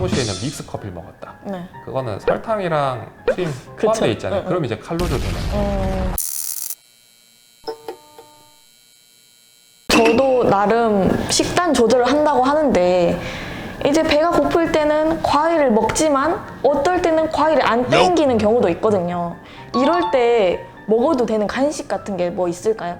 사무실에 있는 믹스 커피를 먹었다. 네. 그거는 설탕이랑 크림 포함되어 있잖아요. 그럼 이제 칼로리 되는 거예요. 저도 나름 식단 조절을 한다고 하는데 이제 배가 고플 때는 과일을 먹지만 어떨 때는 과일이 안 땡기는 경우도 있거든요. 이럴 때 먹어도 되는 간식 같은 게 뭐 있을까요?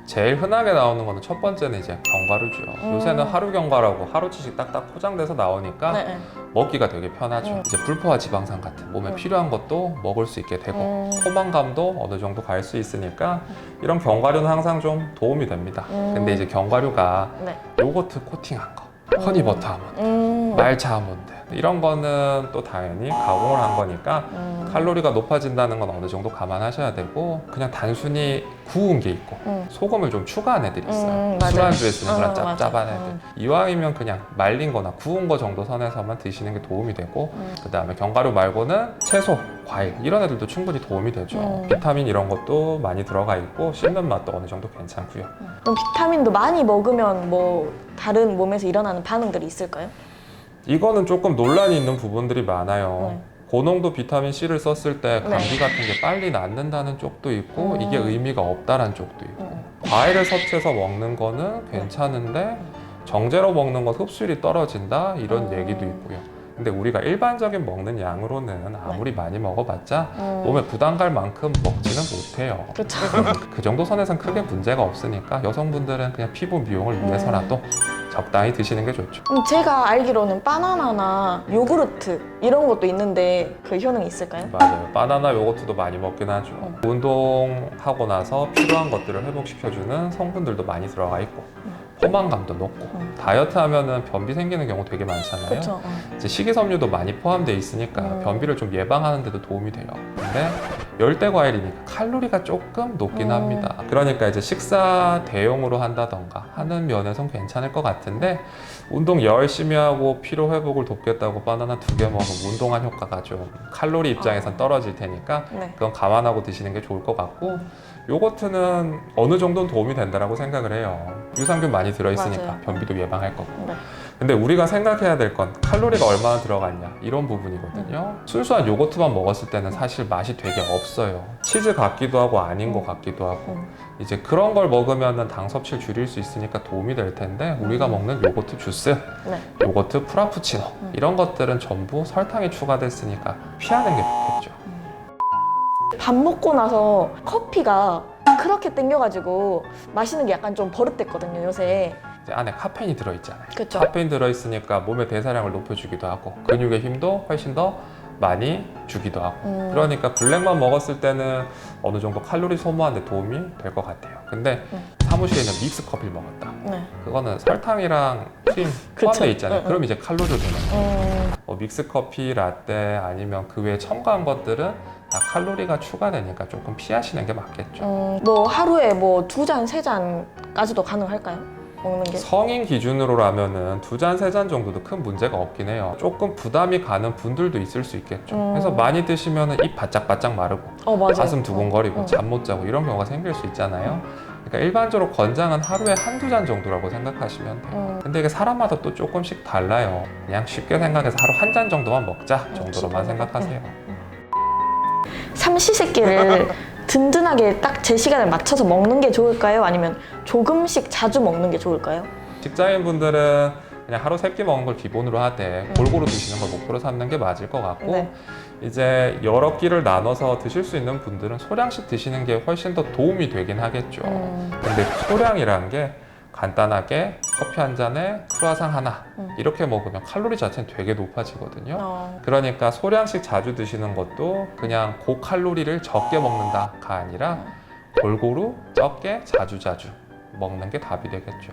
제일 흔하게 나오는 거는 첫 번째는 이제 견과류죠. 요새는 하루 견과라고 하루치씩 딱딱 포장돼서 나오니까 네. 먹기가 되게 편하죠. 이제 불포화 지방산 같은 몸에 필요한 것도 먹을 수 있게 되고 포만감도 어느 정도 갈 수 있으니까 이런 견과류는 항상 좀 도움이 됩니다. 근데 이제 견과류가 네. 요거트 코팅한 거, 허니버터 아몬드, 말차 아몬드 이런 거는 또 당연히 가공을 한 거니까 칼로리가 높아진다는 건 어느 정도 감안하셔야 되고 그냥 단순히 구운 게 있고 소금을 좀 추가한 애들이 있어요. 맞아요. 술안주에 쓰는 그런 맞아요. 짭짭한 애들. 이왕이면 그냥 말린 거나 구운 거 정도 선에서만 드시는 게 도움이 되고 그 다음에 견과류 말고는 채소, 과일 이런 애들도 충분히 도움이 되죠. 비타민 이런 것도 많이 들어가 있고 씹는 맛도 어느 정도 괜찮고요. 그럼 비타민도 많이 먹으면 뭐 다른 몸에서 일어나는 반응들이 있을까요? 이거는 조금 논란이 있는 부분들이 많아요. 네. 고농도 비타민C를 썼을 때 감기 같은 게 빨리 낫는다는 쪽도 있고 이게 의미가 없다는 쪽도 있고 과일을 섭취해서 먹는 거는 괜찮은데 정제로 먹는 건 흡수율이 떨어진다 이런 얘기도 있고요. 근데 우리가 일반적인 먹는 양으로는 아무리 많이 먹어봤자 몸에 부담 갈 만큼 먹지는 못해요. 그렇죠. 그 정도 선에선 크게 문제가 없으니까 여성분들은 그냥 피부 미용을 위해서라도 적당히 드시는 게 좋죠. 제가 알기로는 바나나나 요구르트 이런 것도 있는데 그 효능이 있을까요? 맞아요. 바나나 요거트도 많이 먹긴 하죠. 운동하고 나서 필요한 것들을 회복시켜주는 성분들도 많이 들어가 있고 포만감도 높고 다이어트 하면은 변비 생기는 경우 되게 많잖아요. 그렇죠. 이제 식이섬유도 많이 포함되어 있으니까 변비를 좀 예방하는 데도 도움이 돼요. 근데 열대 과일이니까 칼로리가 조금 높긴 합니다. 그러니까 이제 식사 대용으로 한다던가 하는 면에선 괜찮을 것 같은데 운동 열심히 하고 피로 회복을 돕겠다고 바나나 2개 먹으면 운동한 효과가 좀 칼로리 입장에선 떨어질 테니까 네. 그건 감안하고 드시는 게 좋을 것 같고 요거트는 어느 정도는 도움이 된다고 생각을 해요. 유산균 많이 들어있으니까 맞아요. 변비도 예방할 거고. 네. 근데 우리가 생각해야 될 건 칼로리가 얼마나 들어갔냐 이런 부분이거든요. 순수한 요거트만 먹었을 때는 사실 맛이 되게 없어요. 치즈 같기도 하고 아닌 것 같기도 하고 이제 그런 걸 먹으면 당 섭취를 줄일 수 있으니까 도움이 될 텐데 우리가 먹는 요거트 주스, 네. 요거트 프라푸치노 이런 것들은 전부 설탕이 추가됐으니까 피하는 게 좋겠죠. 밥 먹고 나서 커피가 그렇게 땡겨가지고 마시는 게 약간 좀 버릇됐거든요, 요새. 이제 안에 카페인이 들어있잖아요. 그쵸. 카페인 들어있으니까 몸의 대사량을 높여주기도 하고 근육의 힘도 훨씬 더 많이 주기도 하고 그러니까 블랙만 먹었을 때는 어느 정도 칼로리 소모하는 데 도움이 될 것 같아요. 근데 사무실에 있는 믹스 커피를 먹었다. 네. 그거는 설탕이랑 크림 포함되어 있잖아요. 그럼 이제 칼로리 되는 거예요. 뭐 믹스 커피, 라떼 아니면 그 외에 첨가한 것들은 다 칼로리가 추가되니까 조금 피하시는 게 맞겠죠. 뭐 하루에 뭐 2잔, 3잔까지도 가능할까요? 먹는 게? 성인 기준으로라면은 2잔, 3잔 정도도 큰 문제가 없긴 해요. 조금 부담이 가는 분들도 있을 수 있겠죠. 그래서 많이 드시면은 입 바짝바짝 마르고 맞아요. 가슴 두근거리고 잠 못 자고 이런 경우가 생길 수 있잖아요. 그러니까 일반적으로 권장은 하루에 1~2잔 정도라고 생각하시면 돼요. 근데 이게 사람마다 또 조금씩 달라요. 그냥 쉽게 생각해서 하루 1잔 정도만 먹자 정도로만 생각하세요. 삼시세끼를 든든하게 딱 제 시간을 맞춰서 먹는 게 좋을까요? 아니면 조금씩 자주 먹는 게 좋을까요? 직장인분들은 그냥 하루 3끼 먹는 걸 기본으로 하되 골고루 드시는 걸 목표로 삼는 게 맞을 것 같고 네. 이제 여러 끼를 나눠서 드실 수 있는 분들은 소량씩 드시는 게 훨씬 더 도움이 되긴 하겠죠. 근데 소량이란 게 간단하게 커피 한 잔에 크루아상 하나 이렇게 먹으면 칼로리 자체는 되게 높아지거든요. 그러니까 소량씩 자주 드시는 것도 그냥 고칼로리를 적게 먹는다가 아니라 골고루 적게 자주 먹는 게 답이 되겠죠.